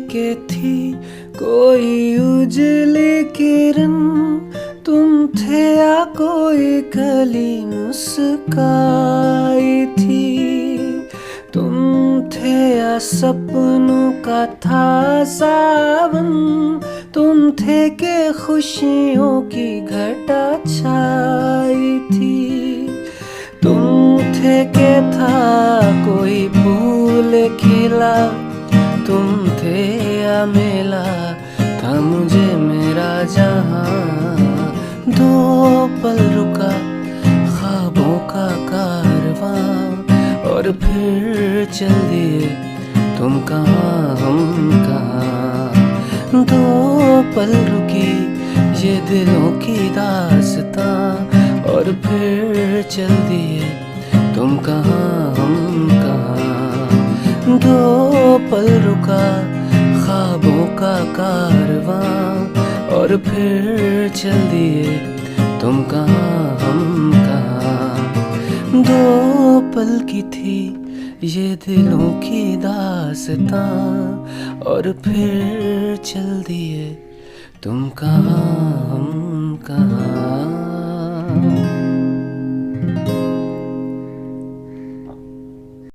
के थी कोई उजली किरण, तुम थे या कोई कली मुस्काई थी। तुम थे या सपनों का था सावन, तुम थे के खुशियों की घटा छाई थी। तुम थे के था कोई फूल खिला, तुम थे या मेला था मुझे मेरा जहां। दो पल रुका ख्वाबों का कारवां, और फिर चल दिए तुम कहाँ हम कहाँ। दो पल रुकी ये दिलों की दास्तां, और फिर चल दिए तुम कहाँ हम कहाँ। दो पल रुका ख्वाबों का कारवां, और फिर चल दिए तुम कहाँ हम कहाँ। दो पल की थी ये दिलों की दास्तां, और फिर चल दिए तुम कहाँ हम कहाँ।